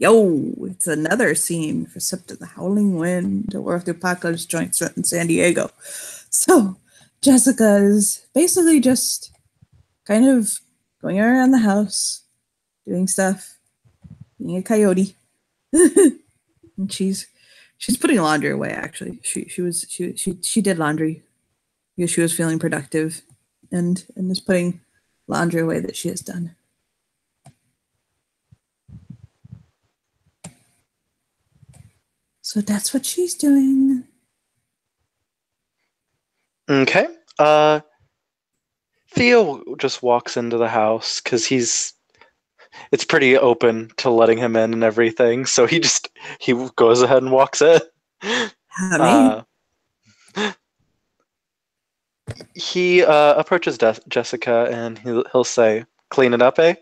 Yo, it's another scene for Sept of the Howling Wind, or of the Apocalypse joint set in San Diego. So, Jessica is basically just kind of going around the house, doing stuff, being a coyote. And she's putting laundry away, actually. She did laundry because she was feeling productive and is putting laundry away that she has done. So that's what she's doing. Okay. Theo just walks into the house because it's pretty open to letting him in and everything. So he goes ahead and walks in. Me. He approaches Jessica and he'll say, "Clean it up, eh?"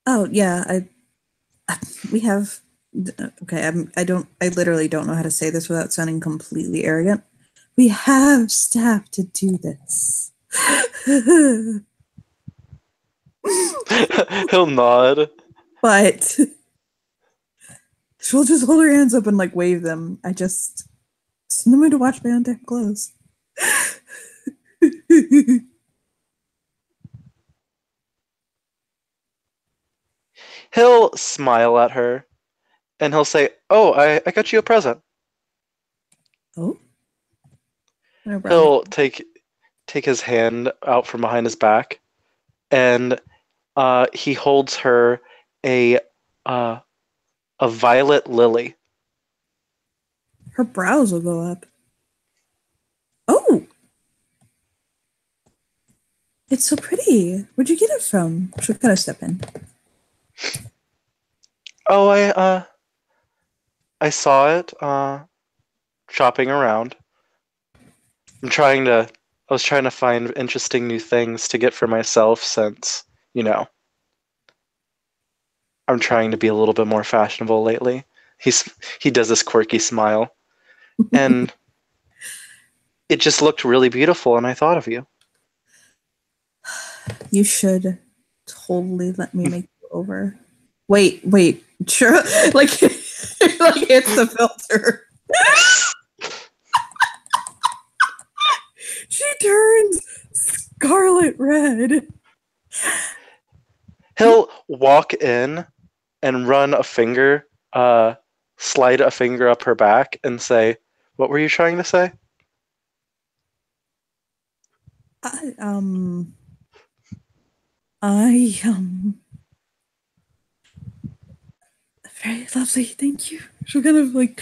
Oh yeah, we have. Okay, I literally don't know how to say this without sounding completely arrogant. We have staff to do this. He'll nod. But she'll just hold her hands up and like wave them. I just in the mood to watch my own damn clothes. He'll smile at her and he'll say, "Oh, I got you a present." Oh? He'll take his hand out from behind his back and he holds her a violet lily. Her brows will go up. Oh! It's so pretty. Where'd you get it from? She'll kind of step in. Oh, I saw it shopping around. I was trying to find interesting new things to get for myself since, I'm trying to be a little bit more fashionable lately. He does this quirky smile. And it just looked really beautiful and I thought of you. You should totally let me make you over. Wait. Sure. like it's the filter. She turns scarlet red. He'll walk in and run a finger, slide a finger up her back and say, "What were you trying to say?" Very lovely, thank you. She'll kind of like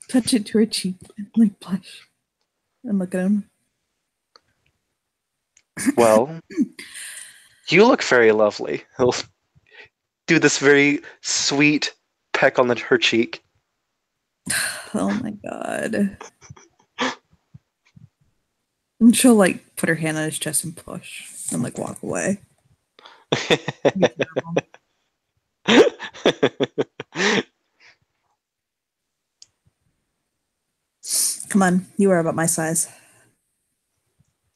touch it to her cheek and like blush and look at him. Well, you look very lovely. He'll do this very sweet peck on her cheek. Oh my god. And she'll like put her hand on his chest and push and like walk away. Come on, you are about my size.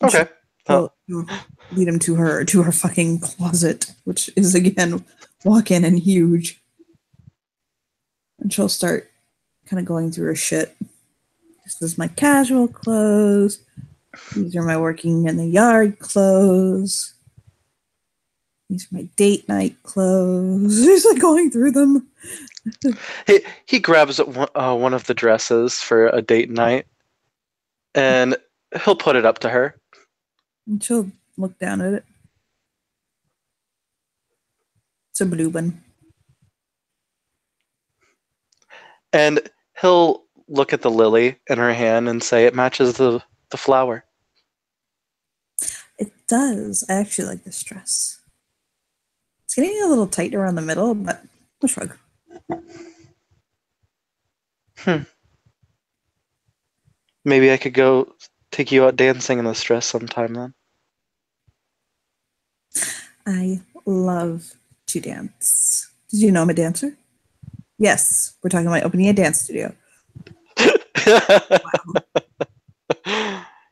Okay. Lead him to her fucking closet, which is again walk in and huge. And she'll start kind of going through her shit. This is my casual clothes. These are my working in the yard clothes. These are my date night clothes. He's like going through them. He grabs one of the dresses for a date night and he'll put it up to her. And she'll look down at it. It's a blue one. And he'll look at the lily in her hand and say it matches the flower. It does. I actually like this dress. It's getting a little tight around the middle, but I'll shrug. Maybe I could go take you out dancing in this dress sometime then. I love to dance. Did you know I'm a dancer? Yes, we're talking about opening a dance studio. Wow.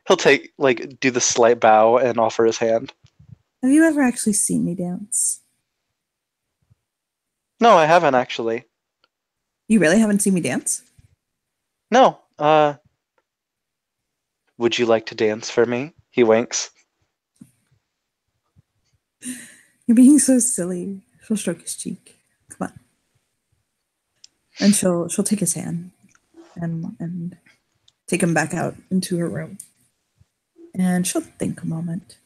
He'll do the slight bow and offer his hand. Have you ever actually seen me dance? No, I haven't actually. You really haven't seen me dance? No. Would you like to dance for me? He winks. You're being so silly. She'll stroke his cheek. Come on. And she'll take his hand and take him back out into her room. And she'll think a moment.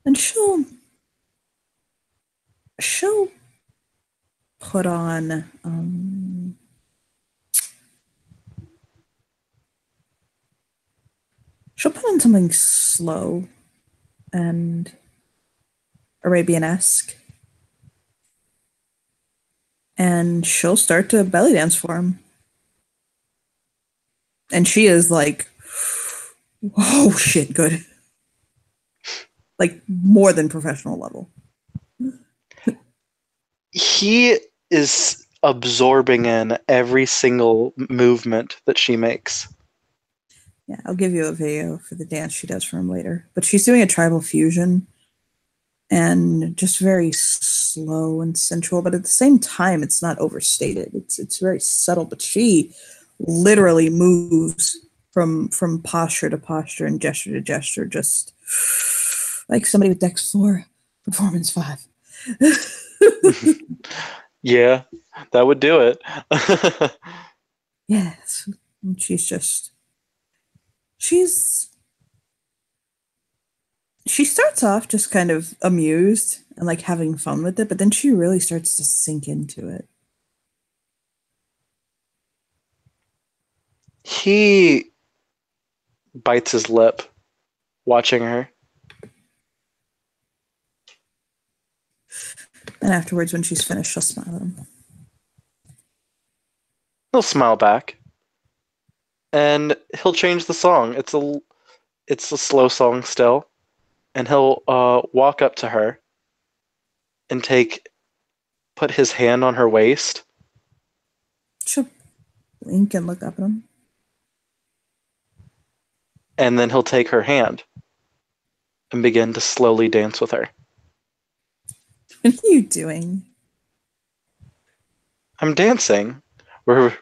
And she'll put on something slow and Arabian-esque. And she'll start to belly dance for him. And she is like, oh shit, good. Like more than professional level. He is absorbing in every single movement that she makes. Yeah, I'll give you a video for the dance she does for him later. But she's doing a tribal fusion and just very slow and sensual, but at the same time it's not overstated. It's very subtle, but she literally moves from posture to posture and gesture to gesture, just like somebody with Dex 4, Performance 5. Yeah, that would do it. Yes. And she starts off just kind of amused and like having fun with it, but then she really starts to sink into it. He bites his lip watching her. And afterwards, when she's finished, she'll smile at him. He'll smile back. And he'll change the song. It's a slow song still. And he'll walk up to her and put his hand on her waist. She'll blink and look up at him. And then he'll take her hand and begin to slowly dance with her. What are you doing? I'm dancing. We're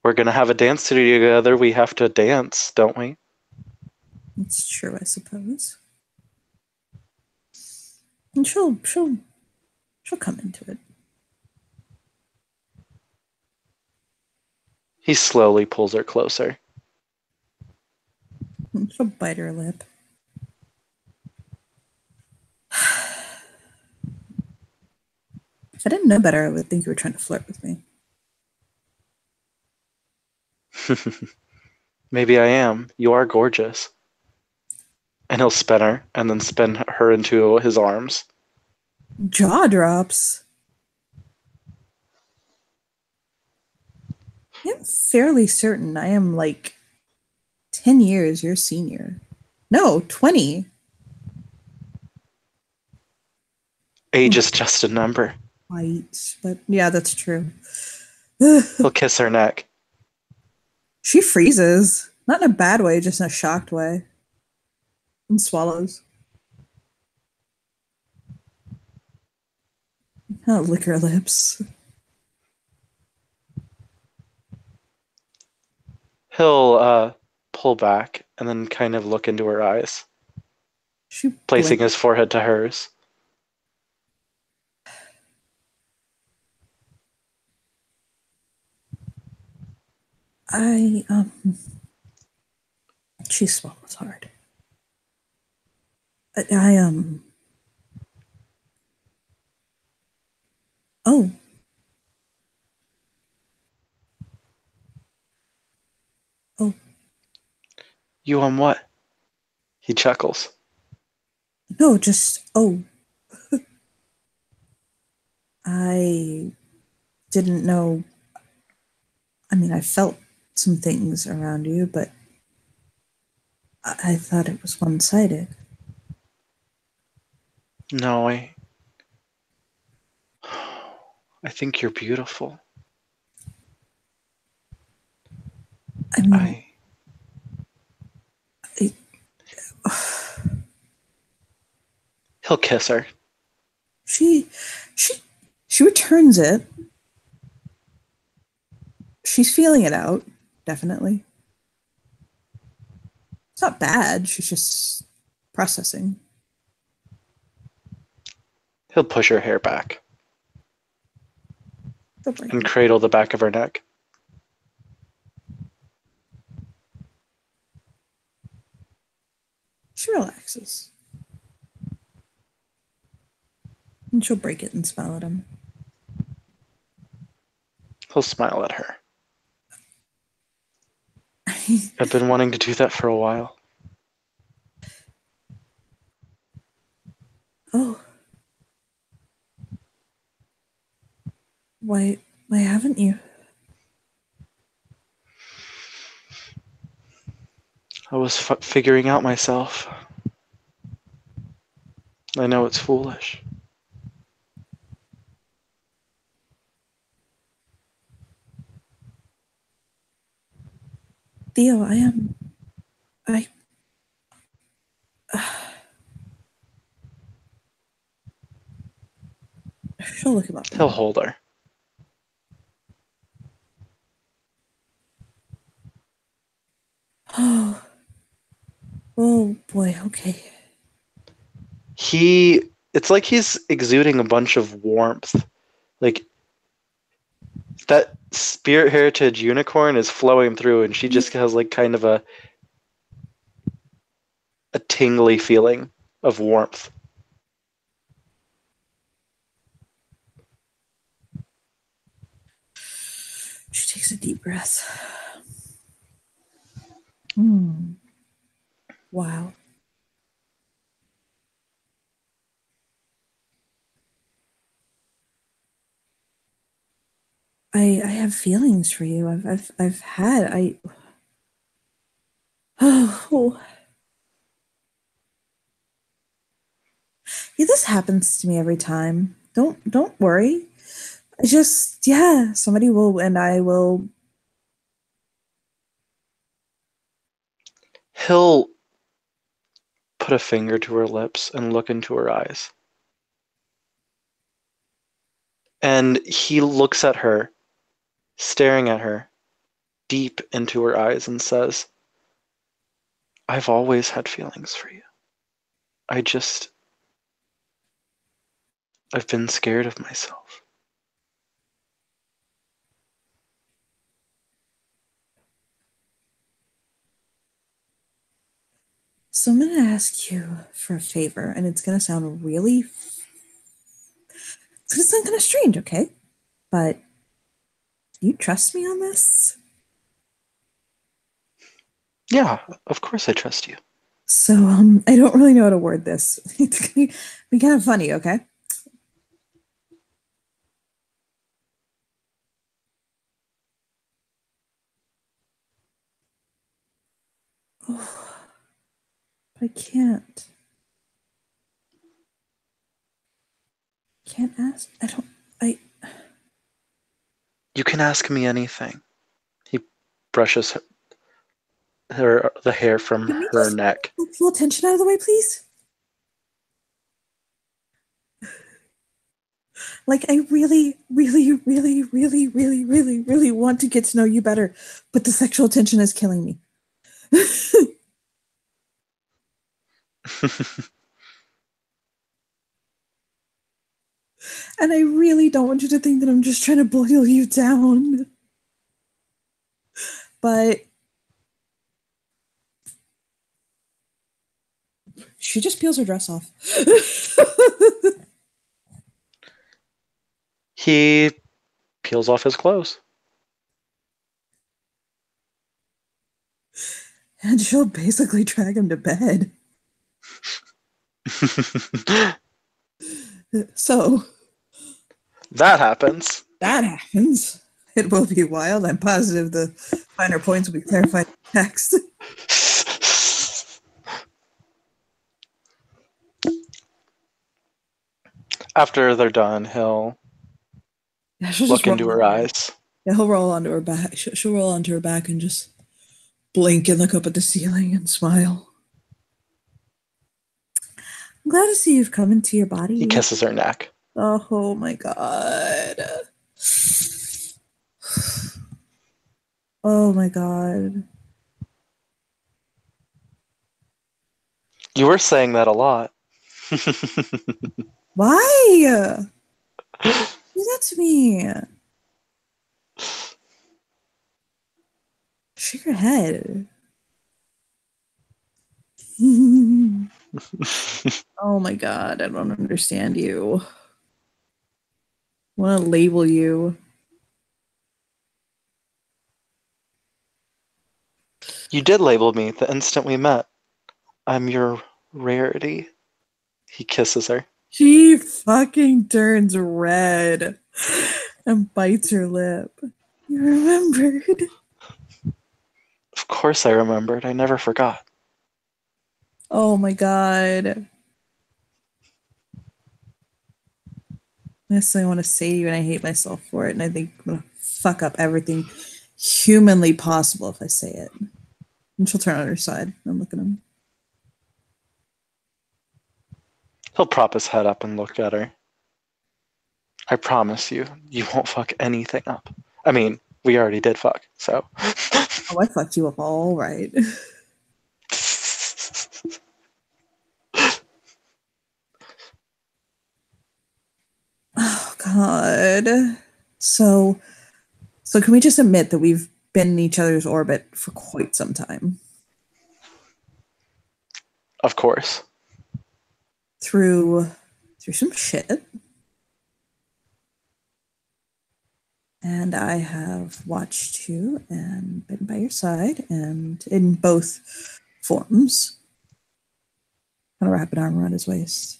gonna have a dance studio together. We have to dance, don't we? It's true, I suppose. And she'll come into it. He slowly pulls her closer. And she'll bite her lip. If I didn't know better, I would think you were trying to flirt with me. Maybe I am. You are gorgeous. And he'll spin her and then spin her into his arms. Jaw drops. I'm fairly certain I am like 10 years your senior. No, 20. Age is just a number. Right, but yeah, that's true. He'll kiss her neck. She freezes. Not in a bad way, just in a shocked way. And swallows. Oh, lick her lips. He'll pull back and then kind of look into her eyes, She placing blinked. his forehead to hers. She swallows hard. I oh. Oh, You on what? He chuckles. no, just, oh. I didn't know. I mean, I felt some things around you, but I thought it was one-sided. No, I think you're beautiful. I mean, He'll kiss her. She returns it. She's feeling it out, definitely. It's not bad. She's just processing. He'll push her hair back She'll break and it. cradle the back of her neck. She relaxes. And she'll break it and smile at him. He'll smile at her. I've been wanting to do that for a while. Oh. Why haven't you? I was figuring out myself. I know it's foolish. Theo, she'll look him up. He'll hold her. Oh. Oh boy, okay. It's like he's exuding a bunch of warmth. Like, that spirit heritage unicorn is flowing through, and she just has like kind of a tingly feeling of warmth. She takes a deep breath. Wow. I have feelings for you. I've had oh. Yeah, this happens to me every time. Don't worry. I just somebody will and I will. He'll put a finger to her lips and look into her eyes. And he looks at her, staring at her deep into her eyes, and says, I've always had feelings for you. I've been scared of myself. So I'm going to ask you for a favor, and it's going to sound kind of strange, okay? But you trust me on this? Yeah, of course I trust you. So I don't really know how to word this. It's going to be kind of funny, okay? Oh, but I can't. Can't ask. You can ask me anything. He brushes the hair from Can we her just neck. put full attention out of the way, please? Like, I really, really, really, really, really, really, really want to get to know you better, but the sexual tension is killing me. And I really don't want you to think that I'm just trying to boil you down. But she just peels her dress off. He peels off his clothes. And she'll basically drag him to bed. So that happens. It will be wild. I'm positive the finer points will be clarified in text. After they're done, he'll look into her eyes. Yeah, he'll roll onto her back. She'll roll onto her back and just blink and look up at the ceiling and smile. I'm glad to see you've come into your He body. kisses her neck. Oh my god. Oh my god. You were saying that a lot. Why? Do that to me. Shake your head. Oh my god, I don't understand you. I want to label you. You did label me the instant we met. I'm your rarity. He kisses her. She fucking turns red and bites her lip. You remembered. Of course I remembered. I never forgot. Oh my god. That's what I want to say to you, and I hate myself for it. And I think I'm gonna fuck up everything humanly possible if I say it. And she'll turn on her side and look at him. He'll prop his head up and look at her. I promise you, you won't fuck anything up. I mean, we already did fuck, so. Oh, I fucked you up all right. Oh god. So can we just admit that we've been in each other's orbit for quite some time? Of course. Through some shit. And I have watched you and been by your side, and in both forms. Kind of wrap an arm around his waist.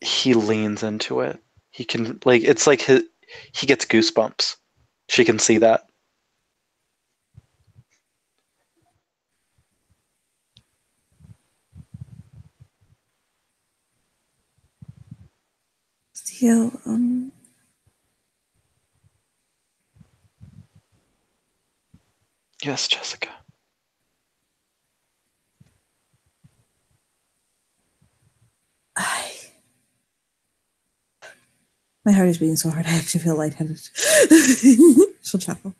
He leans into it. He can, like, it's like he gets goosebumps. She can see that. Steele, Yes, Jessica. my heart is beating so hard I actually feel lightheaded. She'll chuckle.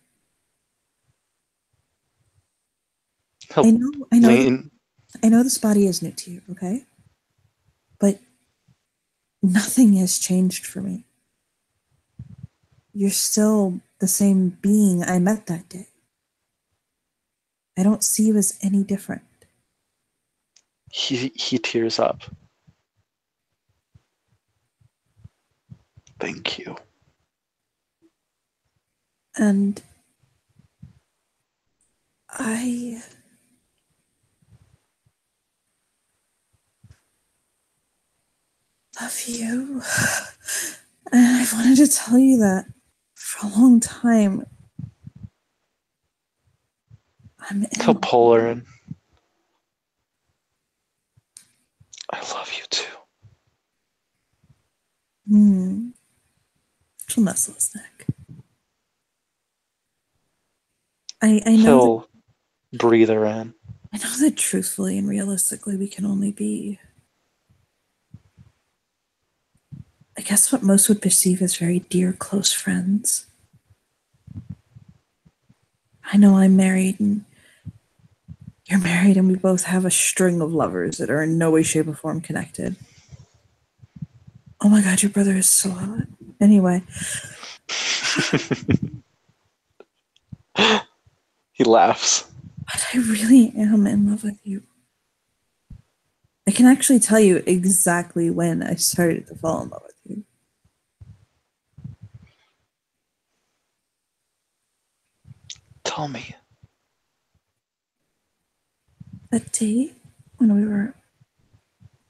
I know this body is new to you, okay? But nothing has changed for me. You're still the same being I met that day. I don't see you as any different. He tears up. Thank you. And I love you. And I wanted to tell you that for a long time. He'll pull her in. I love you too. She'll nestle his neck. I know He'll breathe her in. I know that truthfully and realistically we can only be, I guess, what most would perceive as very dear, close friends. I know I'm married and you're married, and we both have a string of lovers that are in no way, shape, or form connected. Oh my god, your brother is so hot. Anyway. He laughs. But I really am in love with you. I can actually tell you exactly when I started to fall in love with you. Tell me. That day when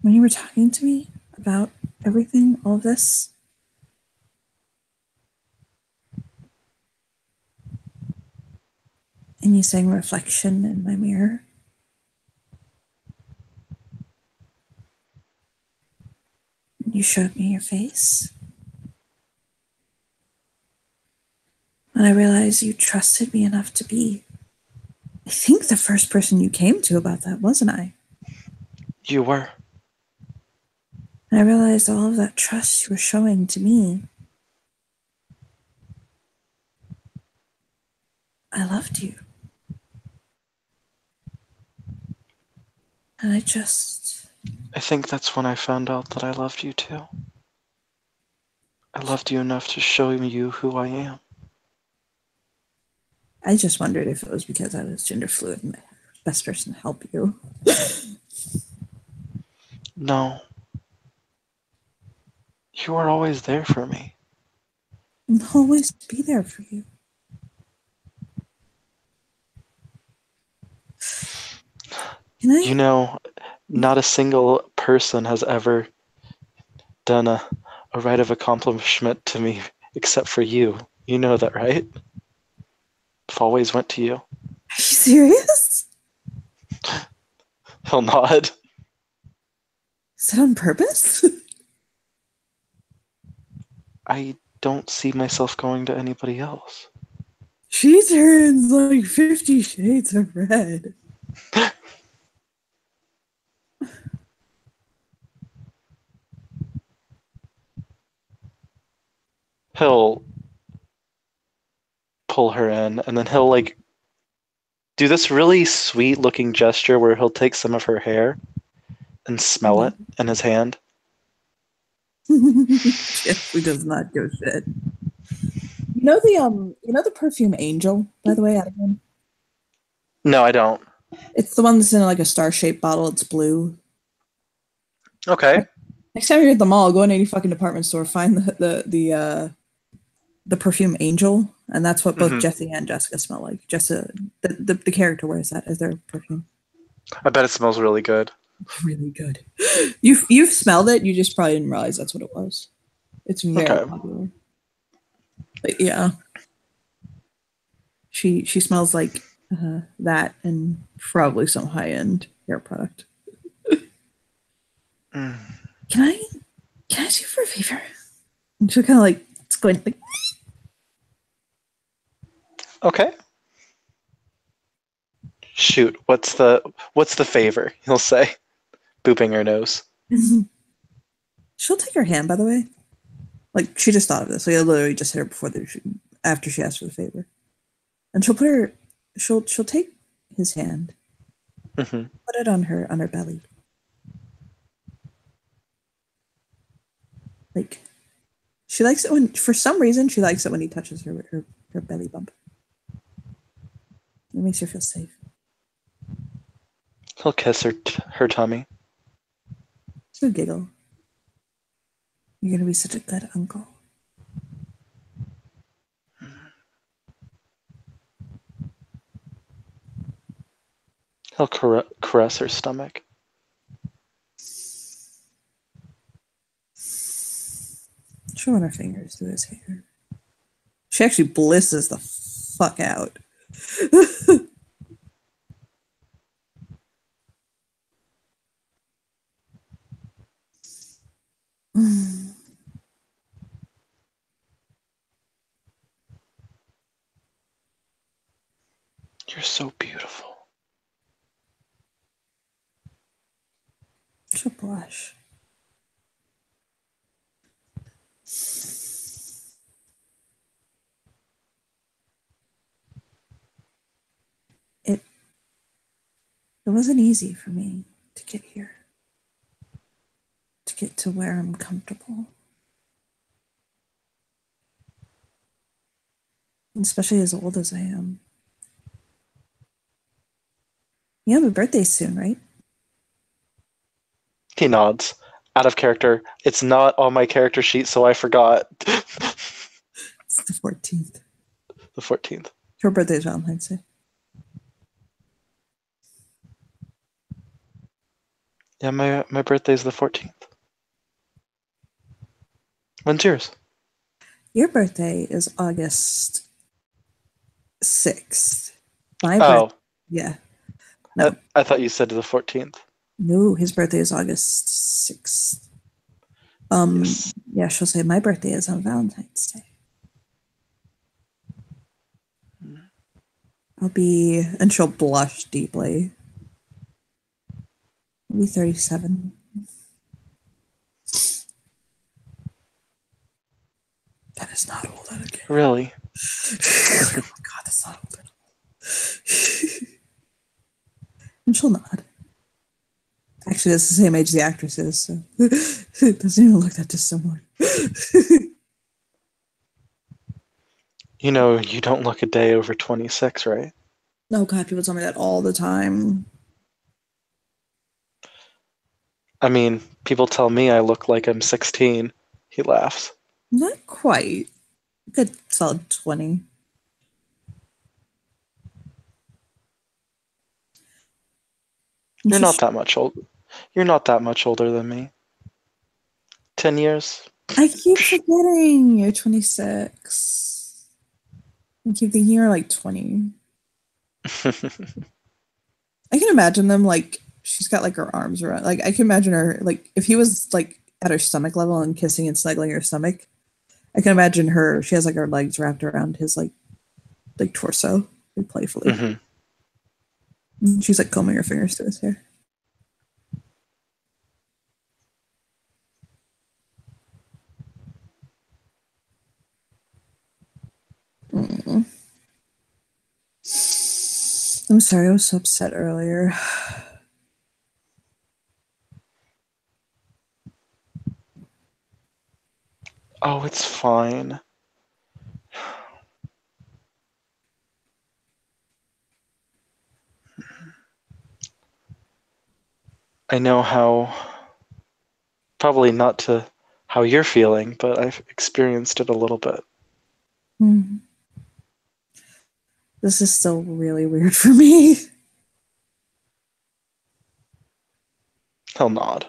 you were talking to me about everything, all of this. And you sang Reflection in my mirror. And you showed me your face. And I realized you trusted me enough to be, I think, the first person you came to about that, wasn't I? You were. And I realized all of that trust you were showing to me. I loved you. And I think that's when I found out that I loved you too. I loved you enough to show you who I am. I just wondered if it was because I was gender fluid and the best person to help you. No. You were always there for me. I'll always be there for you. Can I? You know, not a single person has ever done a rite of accomplishment to me except for you. You know that, right? I've always went to you. Are you serious? He'll nod. Is that on purpose? I don't see myself going to anybody else. She turns like 50 Shades of Red. He'll pull her in, and then he'll like do this really sweet looking gesture where he'll take some of her hair and smell it in his hand. Jeffrey does not give a shit. You know the perfume Angel, by the way, Adam? No, I don't. It's the one that's in like a star-shaped bottle. It's blue. Okay. Next time you're at the mall, go in any fucking department store, find the perfume Angel, and that's what both Jesse and Jessica smell like. The character wears that as their perfume. I bet it smells really good. Really good. You've smelled it. You just probably didn't realize that's what it was. It's very popular. But yeah, she smells like that and probably some high end hair product. Can I ask you for a favor? And she'll kind of like it's going like. Okay. Shoot, what's the favor? He'll say, booping her nose. She'll take her hand, by the way. Like she just thought of this. So I literally just hit her after she asked for the favor, and she'll take his hand, put it on her belly, like she likes it when for some reason she likes it when he touches her belly bump. It makes her feel safe. He'll kiss her tummy. She'll giggle. You're gonna be such a good uncle. He'll caress her stomach. She'll run her fingers through his hair. She actually blisses the fuck out. You're so beautiful. She'll blush. It wasn't easy for me to get here. To get to where I'm comfortable. Especially as old as I am. You have a birthday soon, right? He nods. Out of character. It's not on my character sheet, so I forgot. It's the 14th. The 14th. Her birthday is Valentine's Day. Yeah, my birthday's the 14th. When's yours? Your birthday is August 6th. Yeah. No. I thought you said the 14th. No, his birthday is August 6th. Yes. Yeah, she'll say my birthday is on Valentine's Day. and she'll blush deeply. I'll be 37. That is not old, I don't get it. Really? Oh my god, that's not old at all. And she'll nod. Actually, that's the same age the actress is, so it doesn't even look that dissimilar. You know, you don't look a day over 26, right? Oh god, people tell me that all the time. I mean, people tell me I look like I'm 16. He laughs. Not quite. Good solid 20. You're not that much old. You're not that much older than me. 10 years. I keep forgetting you're 26. I keep thinking you're like 20. I can imagine them like she's got like her arms around. Like I can imagine her like if he was like at her stomach level and kissing and snuggling her stomach. I can imagine her. She has like her legs wrapped around his like torso, like, playfully. And she's like combing her fingers through his hair. Mm. I'm sorry, I was so upset earlier. Oh, it's fine. I know how, probably not to how you're feeling, but I've experienced it a little bit. Mm. This is still really weird for me. He'll nod.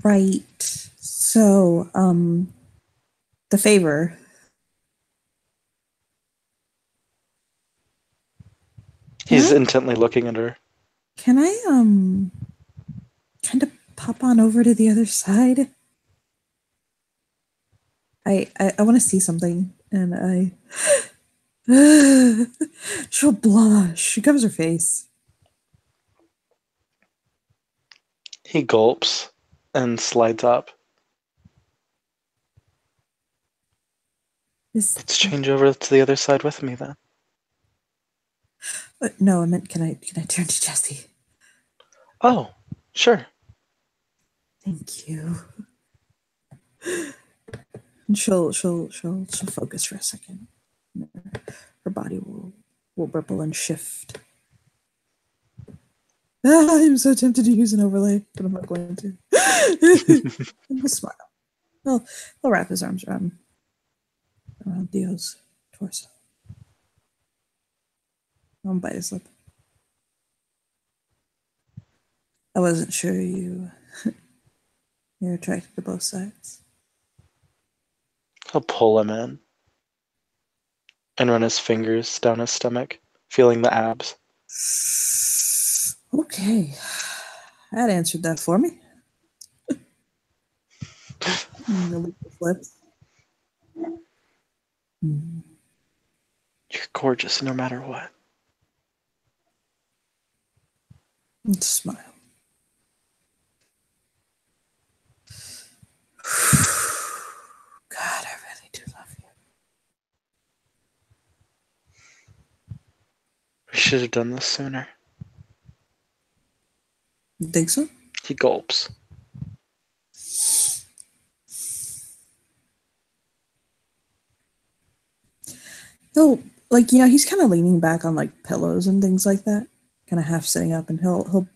Right. So, the favor. He's intently looking at her. Can I kind of pop on over to the other side? I want to see something, and she'll blush. She covers her face. He gulps and slides up. Let's change over to the other side with me then. No, I meant can I turn to Jessie? Oh, sure. Thank you. And she'll focus for a second. Her body will ripple and shift. I'm so tempted to use an overlay, but I'm not going to. And he'll smile. He'll wrap his arms around Theo's torso. I'll bite his lip. I wasn't sure you're attracted to both sides. He'll pull him in and run his fingers down his stomach, feeling the abs. Okay. That answered that for me. Lips. You're gorgeous no matter what. And smile. God, I really do love you. We should have done this sooner. You think so? He gulps. He's kind of leaning back on like pillows and things like that, kind of half sitting up, and he'll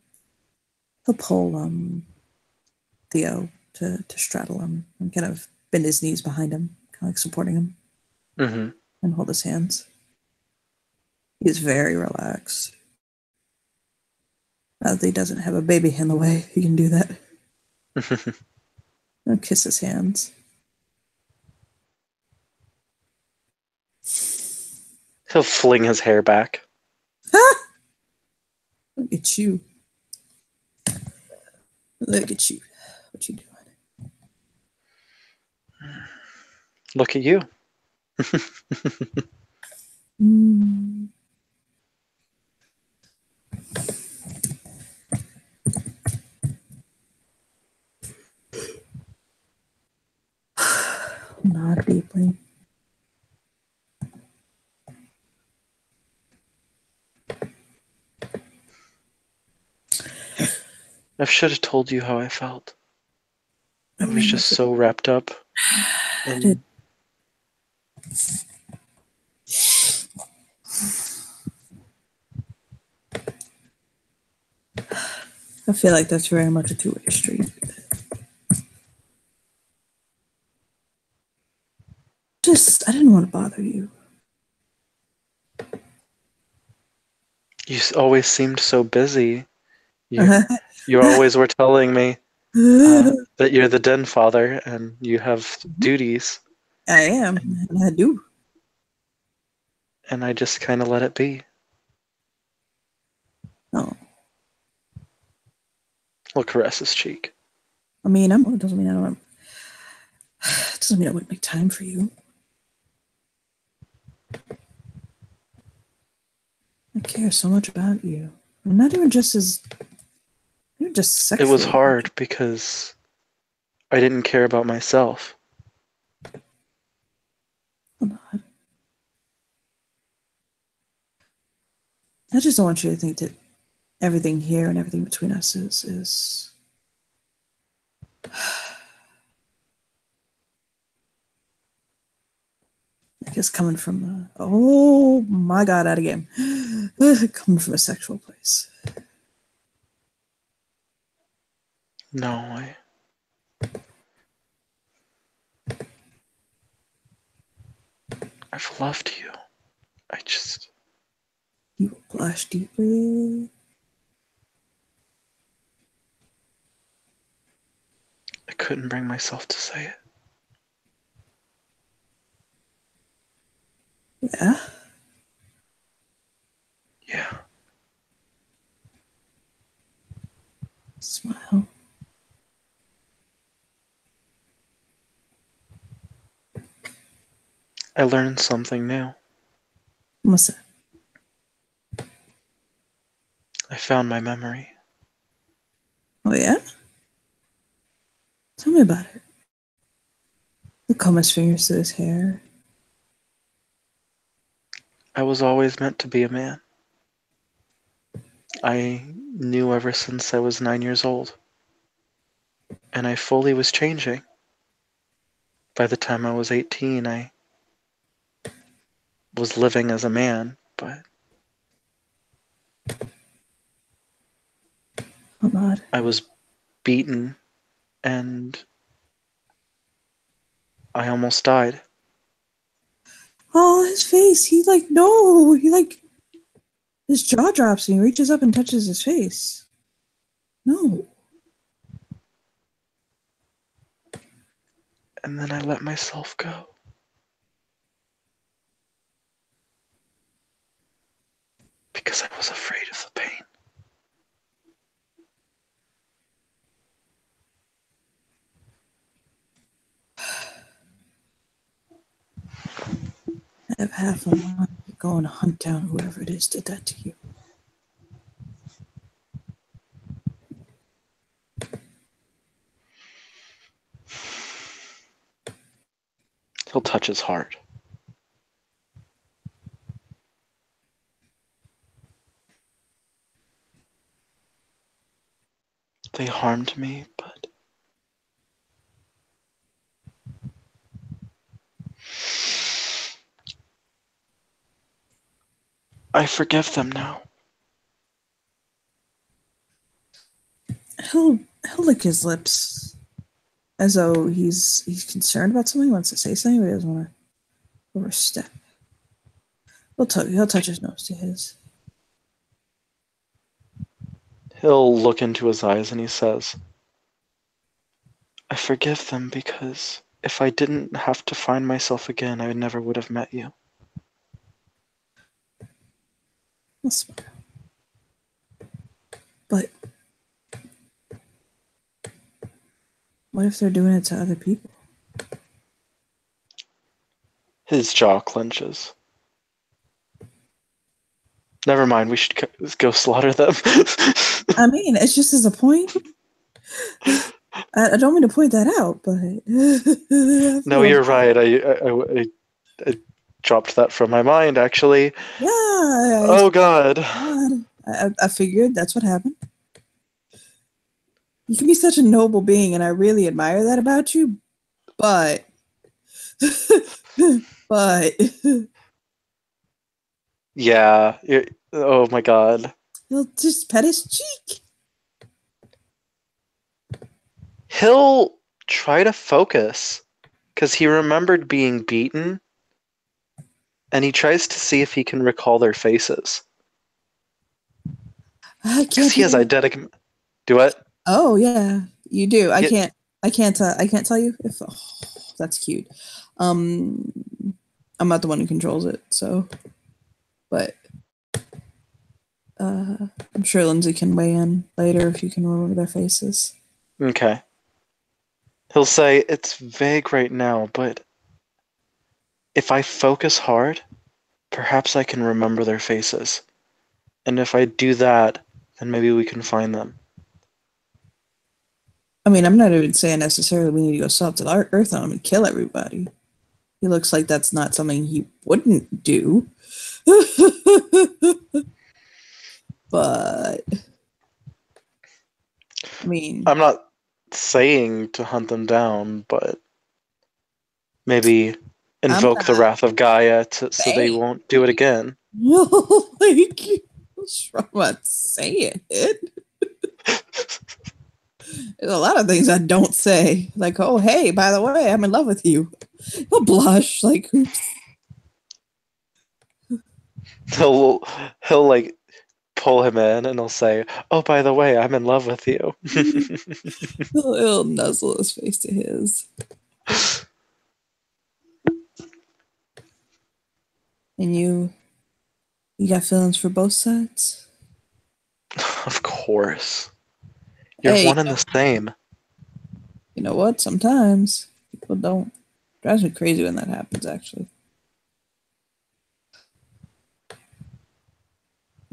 pull Theo to straddle him and kind of bend his knees behind him, kind of like supporting him, and hold his hands. He's very relaxed. Now that he doesn't have a baby in the way, he can do that. And kiss his hands. He'll fling his hair back. Look at you. Look at you. What you doing? Look at you. Mm. Not deeply. I should have told you how I felt. I I was mean, just so wrapped up did- in. I feel like that's very much a two-way street. I didn't want to bother you. You always seemed so busy. You always were telling me that you're the den father and you have duties, I am, and I do. and I just kind of let it be. No, I'll caress his cheek. I mean, it doesn't mean I don't. It doesn't mean I wouldn't make time for you. I care so much about you. I'm not even just It was sexually. hard because I didn't care about myself. I'm not. I just don't want you to think that everything here and everything between us is I guess coming from oh my god, out of game. Coming from a sexual place. No, I've loved you. You will blush deeply. I couldn't bring myself to say it. Yeah. Yeah. Smile. I learned something new. What's that? I found my memory. Oh yeah? Tell me about it. He'll comb his fingers through his hair. I was always meant to be a man. I knew ever since I was 9 years old. And I fully was changing. By the time I was 18, I was living as a man, but Oh god. I was beaten and I almost died. Oh, his face. He like no. He like his jaw drops and he reaches up and touches his face. No. And then I let myself go. Because I was afraid of the pain. I have half a mind to go and hunt down whoever it is did that to you. He'll touch his heart. They harmed me, but I forgive them now. He'll lick his lips as though he's concerned about something, wants to say something, but he doesn't want to overstep. He'll touch his nose to his. He'll look into his eyes and he says, I forgive them because if I didn't have to find myself again, I never would have met you. He'll smile. But what if they're doing it to other people? His jaw clenches. Never mind, we should go slaughter them. I mean, it's just as a point. I don't mean to point that out, but No, you're right. I dropped that from my mind, actually. Yeah. Oh, God. I figured that's what happened. You can be such a noble being, and I really admire that about you. But, but Yeah. Oh, my God. he'll just pet his cheek. He'll try to focus because he remembered being beaten, and he tries to see if he can recall their faces. I Because can't. he has identical. Do what? Oh yeah, you do. I Yeah. can't tell you if. Oh, that's cute. I'm not the one who controls it, so. But I'm sure Lindsay can weigh in later if you can remember their faces. Okay. He'll say, it's vague right now, but if I focus hard, perhaps I can remember their faces. And if I do that, then maybe we can find them. I mean, I'm not even saying necessarily we need to go salt to the earth on him and kill everybody. He looks like that's not something he wouldn't do. But I mean, I'm not saying to hunt them down, but maybe invoke the wrath of Gaia so they won't do it again. Like, I'm not saying it. There's a lot of things I don't say. Like, oh, hey, by the way, I'm in love with you. He'll blush. Like, oops. He'll like pull him in and he'll say, oh, by the way, I'm in love with you. He'll nuzzle his face to his. And you got feelings for both sides? Of course. You're one and the same. You know what? Sometimes people don't. It drives me crazy when that happens, actually.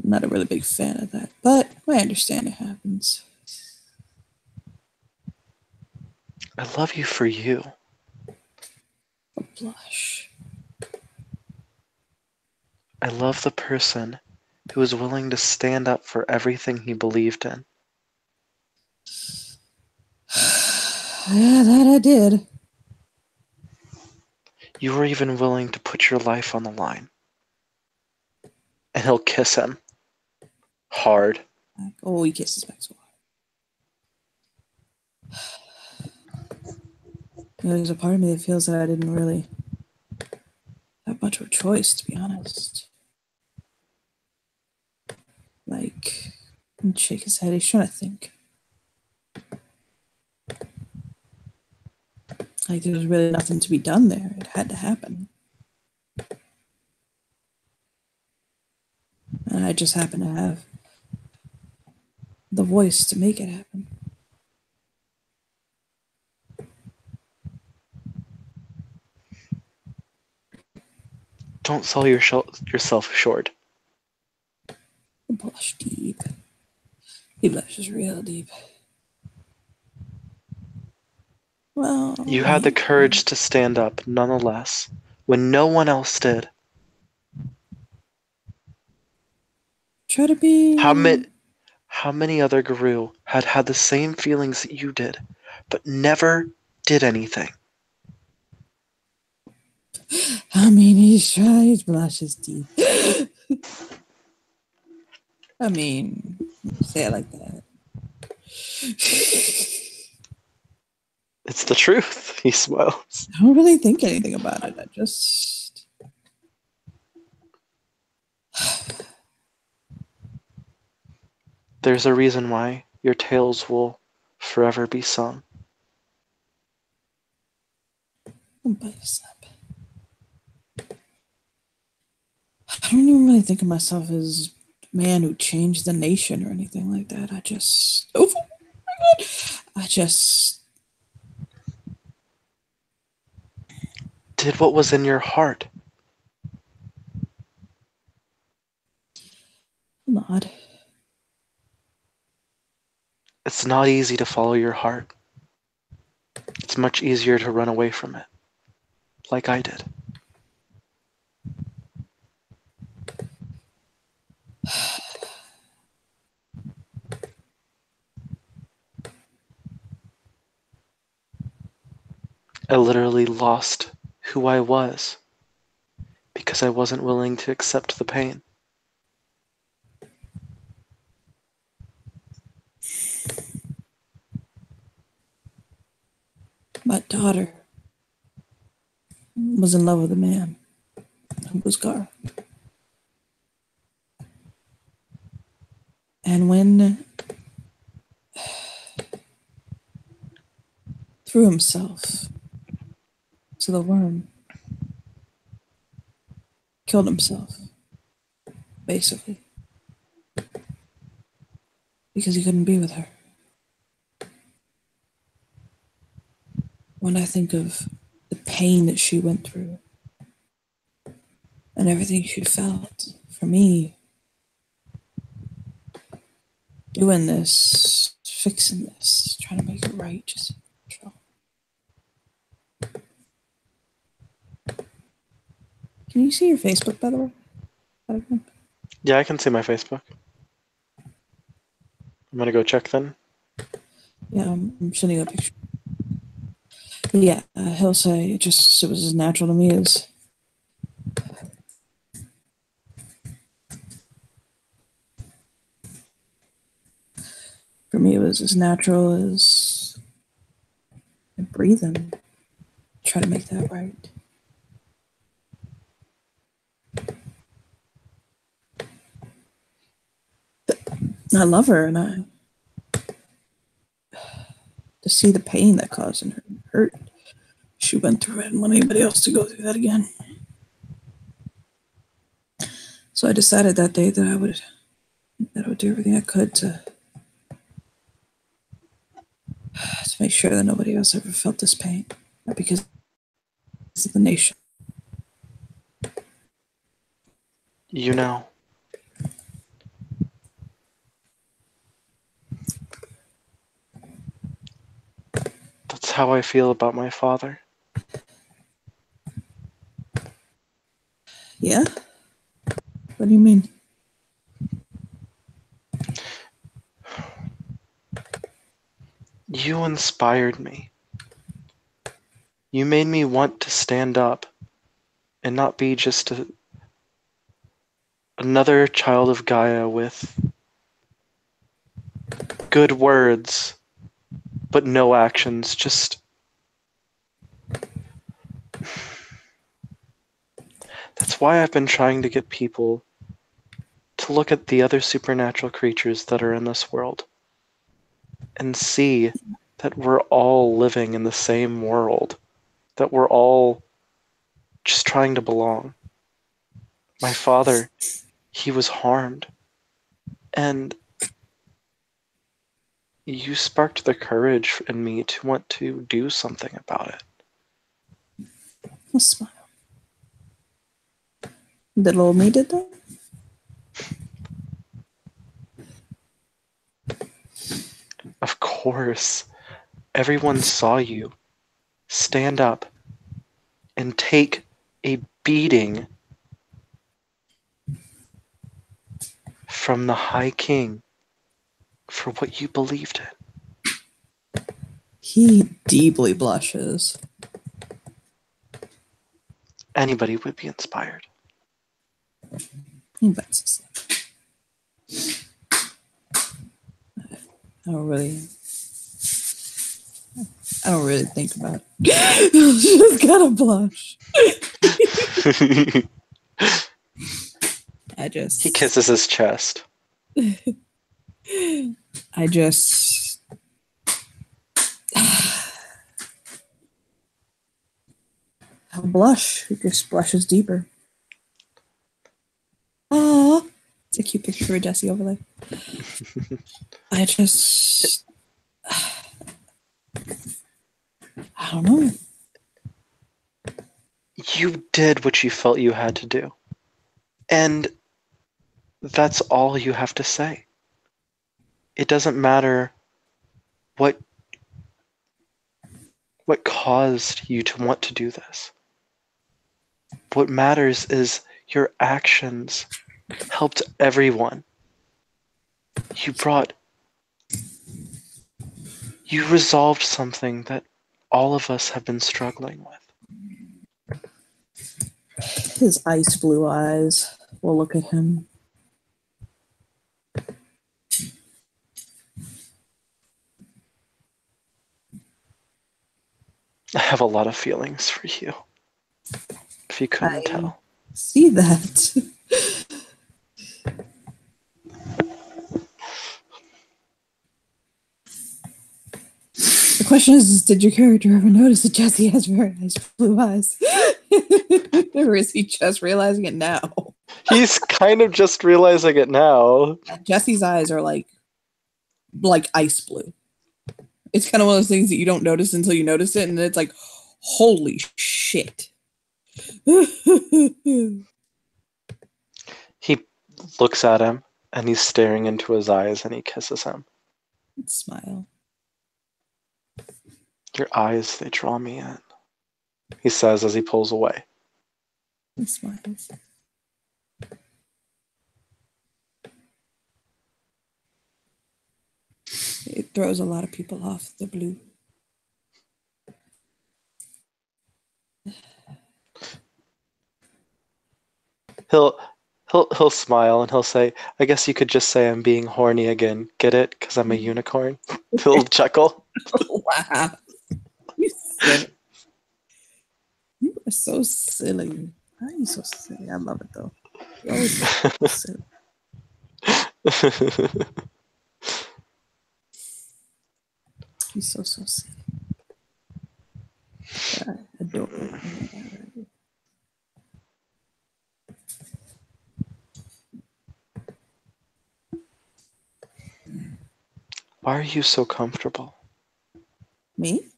I'm not a really big fan of that, but I understand it happens. I love you for you. A blush. I love the person who was willing to stand up for everything he believed in. Yeah, that I did. You were even willing to put your life on the line. And he'll kiss him. Hard. Oh, he kisses back so hard. You know, there's a part of me that feels that I didn't really have much of a choice, to be honest. Like, and shake his head. He's trying to think. Like, there's really nothing to be done there. It had to happen. And I just happen to have the voice to make it happen. Don't sell yourself short. He blushed deep. He blushes real deep. Well, You had the courage to stand up nonetheless, when no one else did. Try to be... How many other Garou had the same feelings that you did, but never did anything? I mean, he's tried. He blushes deep. I mean, say it like that. It's the truth. He smiles. I don't really think anything about it. I just... There's a reason why your tales will forever be sung. Don't bite a slap. I don't even really think of myself as a man who changed the nation or anything like that. I just... Oh my God! I just... did what was in your heart. Not. It's not easy to follow your heart. It's much easier to run away from it, like I did. I literally lost who I was because I wasn't willing to accept the pain. My daughter was in love with a man who was Gar. And when threw himself to the worm, killed himself, basically, because he couldn't be with her. When I think of the pain that she went through and everything she felt for me, doing this, fixing this, trying to make it right, just Can you see your Facebook, by the way? Yeah, I can see my Facebook. I'm gonna go check then. Yeah, I'm sending a picture. But yeah, he'll say it was as natural to me as for me. It was as natural as breathing. Try to make that right. I love her, and I to see the pain that caused her hurt. She went through it, and want anybody else to go through that again. So I decided that day that I would do everything I could to make sure that nobody else ever felt this pain, because of the nation. You know, that's how I feel about my father. Yeah? What do you mean? You inspired me. You made me want to stand up and not be just another child of Gaia with good words, but no actions. That's why I've been trying to get people to look at the other supernatural creatures that are in this world and see that we're all living in the same world, that we're all just trying to belong. My father, he was harmed, and you sparked the courage in me to want to do something about it. I'll smile. Little old me did that? Of course, everyone saw you stand up and take a beating from the High King for what you believed in. He deeply blushes. Anybody would be inspired. He bites his lip. I don't really think about it. Just gotta blush. He kisses his chest. I just I'll blush. It just blushes deeper. Oh, it's a cute picture of Jesse over there. I don't know. You did what you felt you had to do. And that's all you have to say. It doesn't matter what caused you to want to do this. What matters is your actions helped everyone. You resolved something that all of us have been struggling with. His ice blue eyes will look at him. I have a lot of feelings for you, if you couldn't tell. See that. The question is, did your character ever notice that Jesse has very nice blue eyes? Or is he just realizing it now? He's kind of just realizing it now. Jesse's eyes are like ice blue. It's kind of one of those things that you don't notice until you notice it, and then it's like, holy shit. He looks at him, and he's staring into his eyes, and he kisses him. Smile. Your eyes, they draw me in, he says as he pulls away. He smiles. It throws a lot of people off, the blue. He'll smile and he'll say, I guess you could just say I'm being horny again. Get it? Because I'm a unicorn. He'll chuckle. Wow. You silly. You are so silly. Why are you so silly? I love it though. You're always so silly. He's so silly. I adore it. Why are you so comfortable? Me?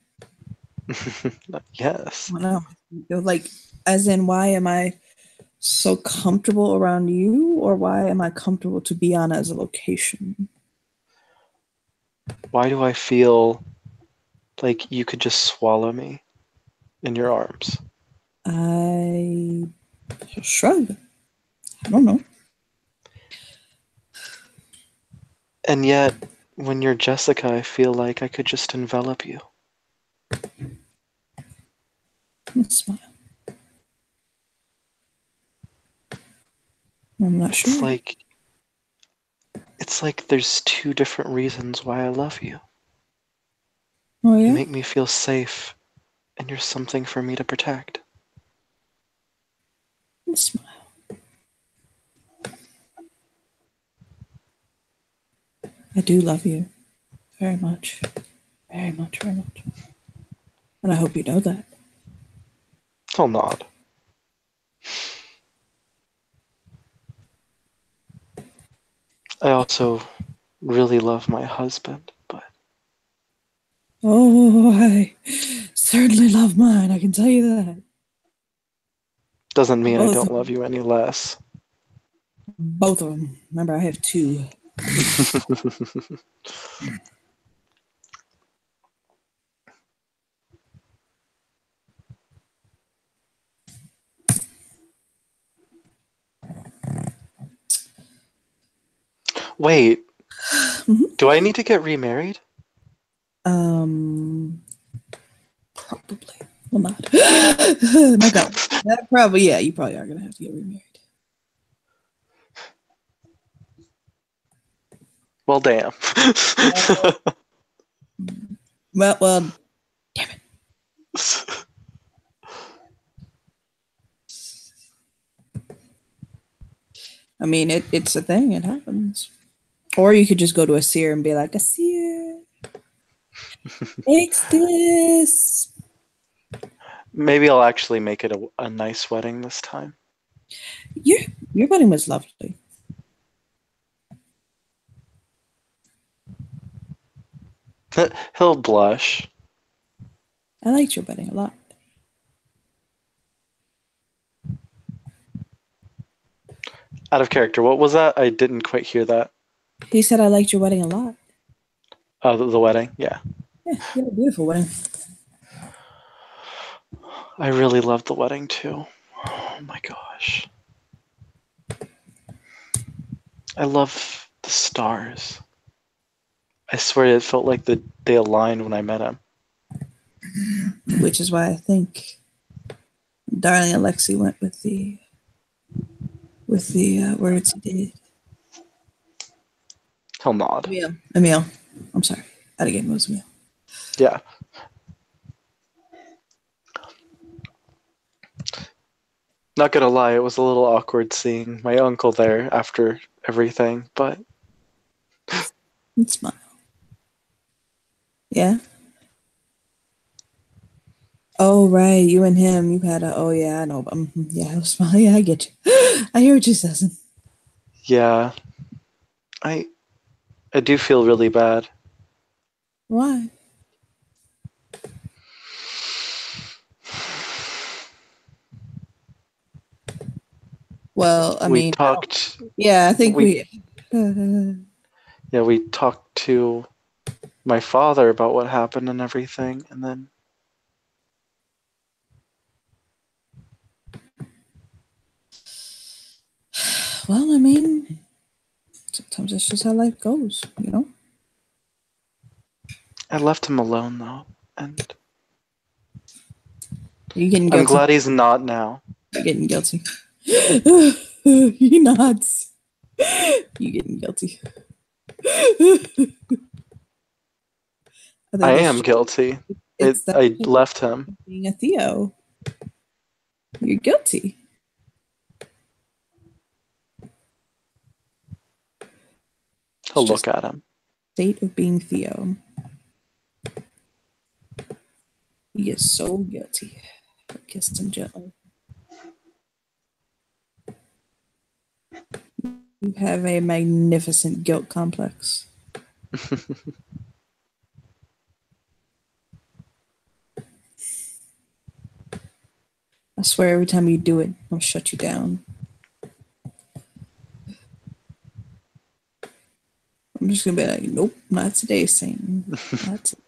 Yes. No. Like, as in, why am I so comfortable around you, or why am I comfortable to be on as a location? Why do I feel like you could just swallow me in your arms? I shrug. I don't know. And yet, when you're Jessica, I feel like I could just envelop you. Smile. I'm not sure. It's like there's two different reasons why I love you. Oh yeah? You make me feel safe, and you're something for me to protect. Smile. I do love you very much. Very much, very much. And I hope you know that. I'll nod. I also really love my husband, but... Oh, I certainly love mine, I can tell you that. Doesn't mean I Both don't of love you any less. Both of them. Remember, I have two. Wait. Do I need to get remarried? Probably. Well, not. My God. That probably, yeah, you probably are going to have to get remarried. Well, damn. Well, damn it. I mean, it's a thing. It happens. Or you could just go to a seer and be like, a seer, fix this. Maybe I'll actually make it a nice wedding this time. Your wedding was lovely. He'll blush. I liked your wedding a lot. Out of character. What was that? I didn't quite hear that. He said I liked your wedding a lot. The wedding. Yeah. Yeah, you had a beautiful wedding. I really loved the wedding too. Oh my gosh. I love the stars. I swear it felt like they aligned when I met him. Which is why I think darling Alexi went with the words he did. He'll nod. Emil. I'm sorry. Out again was Emil. Yeah. Not gonna lie, it was a little awkward seeing my uncle there after everything, but Smile. Yeah. Oh right, you and him. You had a. Oh yeah, I know. Yeah, smile. Yeah, I get you. I hear what you're saying. yeah. I do feel really bad. Why? Well, I We mean, talked. yeah, I think we talked to my father about what happened and everything, and then well, I mean, sometimes that's just how life goes, you know? I left him alone though, and You're getting guilty. I'm glad he's not now. You're getting guilty. He nods. You're getting guilty. I am guilty. I left him. Being a Theo. You're guilty. He'll look at him. State of being Theo. He is so guilty. I kissed him gently. You have a magnificent guilt complex. I swear every time you do it, I'll shut you down. I'm just gonna be like, nope, not today, Satan. Not today.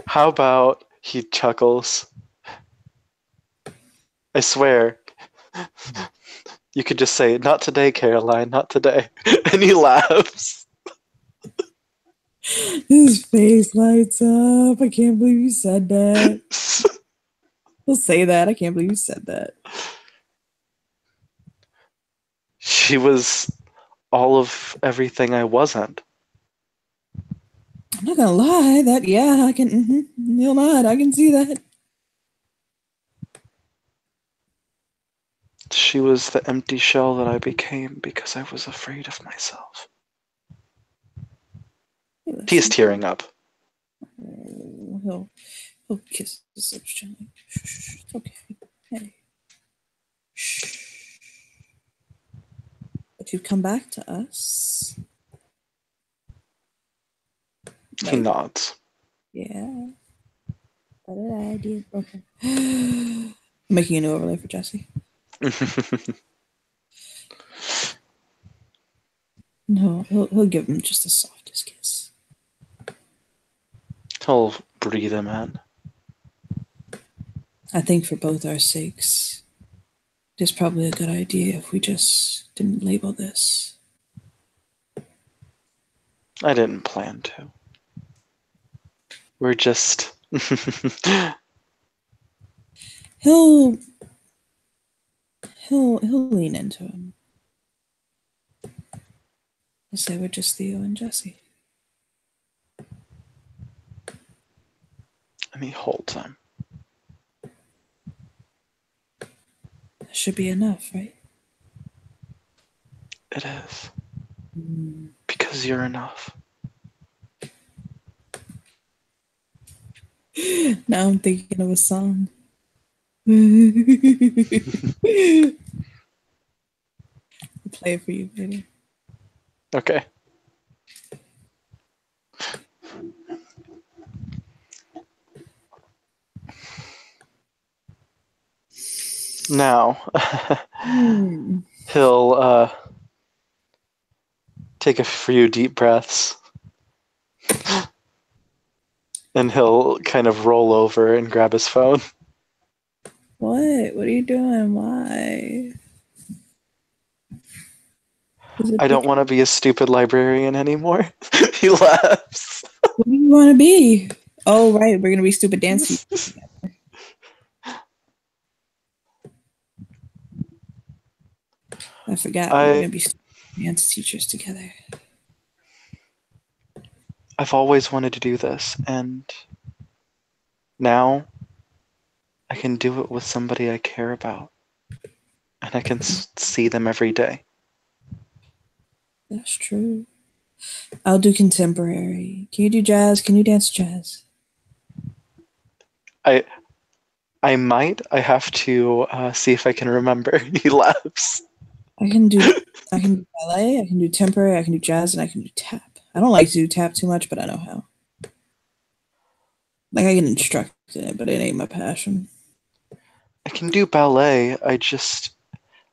How about he chuckles? I swear. You could just say, "Not today, Caroline, not today." And he laughs. His face lights up. I can't believe you said that. He'll say that. I can't believe you said that. She was all of everything I wasn't. I'm not gonna lie. That, yeah, I can. You'll nod. I can see that. She was the empty shell that I became because I was afraid of myself. He's tearing up. Oh, he'll kiss his lips gently. Shh, it's okay. Hey. Shh. But you've come back to us. He nods. Yeah. What did I do? Okay. I'm making a new overlay for Jesse. No, he'll give him just the softest kiss. He'll breathe him in. I think for both our sakes, it's probably a good idea if we just didn't label this. I didn't plan to. We're just... He'll lean into him. He'll say we're just Theo and Jesse. And he holds him. That should be enough, right? It is. Because you're enough. Now I'm thinking of a song. I'll play it for you later. Okay. Now, Hmm. He'll take a few deep breaths, and he'll kind of roll over and grab his phone. What? What are you doing? Why? I don't want to be a stupid librarian anymore. He laughs. What do you want to be? Oh, right. We're going to be stupid dance teachers together. I forgot. We're going to be stupid dance teachers together. I've always wanted to do this, and now I can do it with somebody I care about, and I can see them every day. That's true. I'll do contemporary. Can you do jazz? Can you dance jazz? I might. I have to see if I can remember. He laughs. I can do ballet, I can do temporary, I can do jazz, and I can do tap. I don't like to do tap too much, but I know how. Like I can instruct in it, but it ain't my passion. I can do ballet.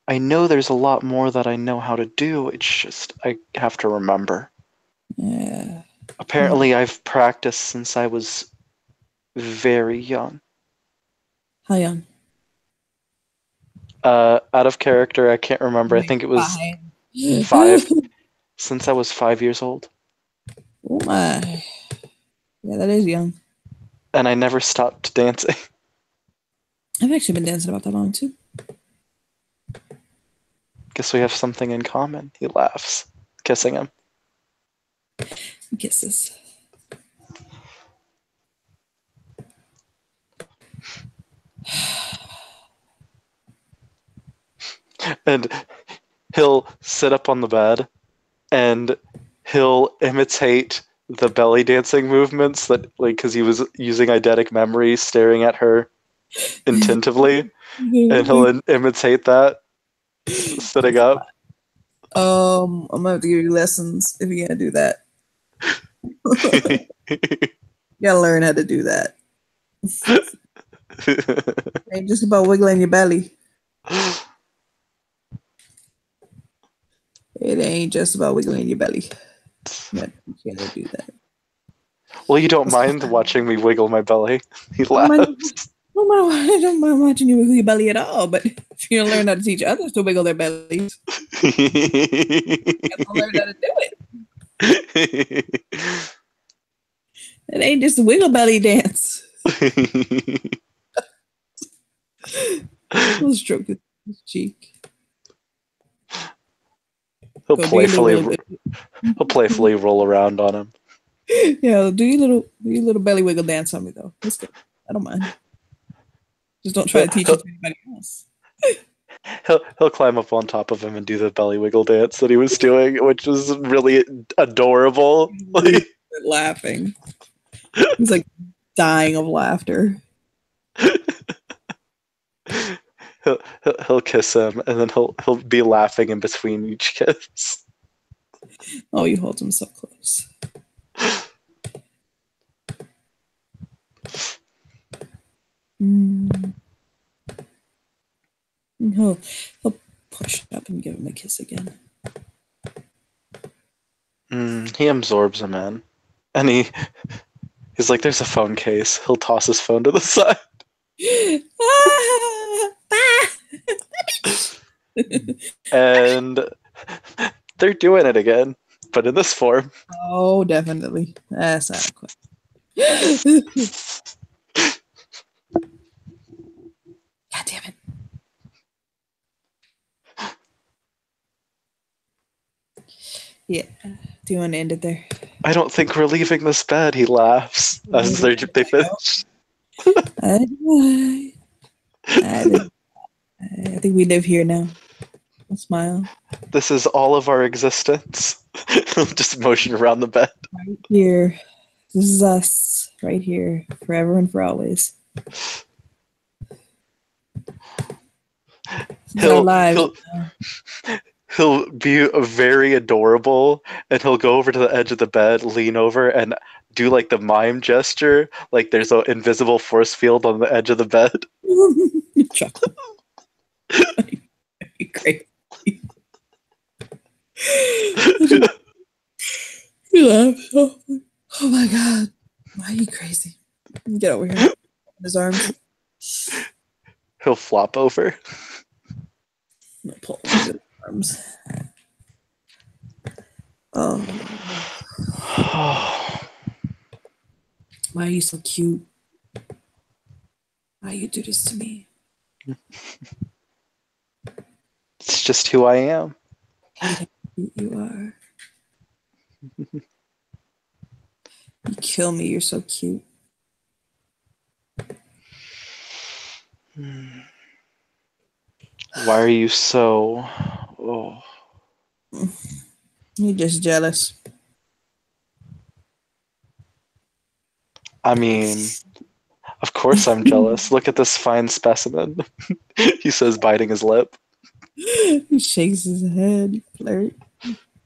I know there's a lot more that I know how to do. It's just I have to remember. Yeah. Apparently, I've practiced since I was very young. How young? Out of character, I can't remember. I think it was 5. Since I was 5 years old. Oh my. Yeah, that is young. And I never stopped dancing. I've actually been dancing about that long too. Guess we have something in common. He laughs, kissing him. Kisses. And he'll sit up on the bed and he'll imitate the belly dancing movements that, like, because he was using eidetic memory, staring at her intentively, and he'll imitate that sitting up. I'm gonna have to give you lessons if you're gonna do that. You gotta learn how to do that. It ain't just about wiggling your belly. It ain't just about wiggling your belly. You gotta do that. Well, you don't mind watching me wiggle my belly. He laughs. I don't mind watching you wiggle your belly at all, but if you don't learn how to teach others to wiggle their bellies, you have to learn how to do it. It ain't just a wiggle belly dance. We'll stroke his cheek. He'll playfully roll around on him. Yeah, do your little belly wiggle dance on me though. That's good. I don't mind. Just don't try to teach it to anybody else. He'll climb up on top of him and do the belly wiggle dance that he was doing, which was really adorable. Laughing. He's like dying of laughter. He'll kiss him, and then he'll be laughing in between each kiss. Oh, you hold him so close. He'll push up and give him a kiss again. He absorbs him in, and he's like, "There's a phone case." He'll toss his phone to the side. And they're doing it again, but in this form. Oh, definitely. That's adequate. God damn it. Yeah. Do you want to end it there? I don't think we're leaving this bed, he laughs as they finish. I think we live here now. I'll smile. This is all of our existence. Just motion around the bed. Right here. This is us. Right here. Forever and for always. He'll be very adorable, and he'll go over to the edge of the bed, lean over, and do like the mime gesture, like there's an invisible force field on the edge of the bed. You crazy. You laugh. Oh my god. Why are you crazy? Get over here. In his arms. He'll flop over. I'm gonna pull him into his arms. Oh. Why are you so cute? Why you do this to me? It's just who I am. I hate how cute you are. You kill me, you're so cute. Why are you so... Oh. You're just jealous. I mean, of course I'm jealous. Look at this fine specimen. He says, biting his lip. He shakes his head. Flirt.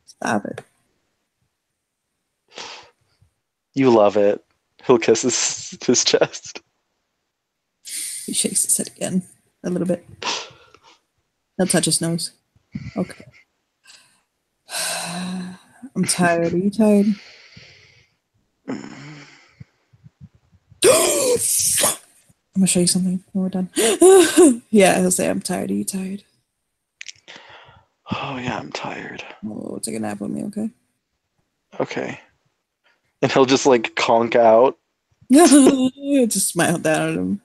Stop it. You love it. He'll kiss his chest. He shakes his head again. A little bit. He'll touch his nose. Okay. I'm tired. Are you tired? I'm gonna show you something when we're done. Yeah, he'll say, I'm tired. Are you tired? Oh, yeah, I'm tired. Oh, take a nap with me, okay? Okay. And he'll just like conk out. Just smile down at him.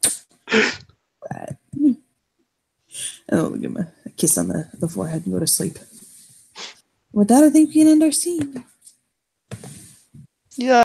Right. And I'll give him a kiss on the forehead and go to sleep. With that, I think we can end our scene. Yeah.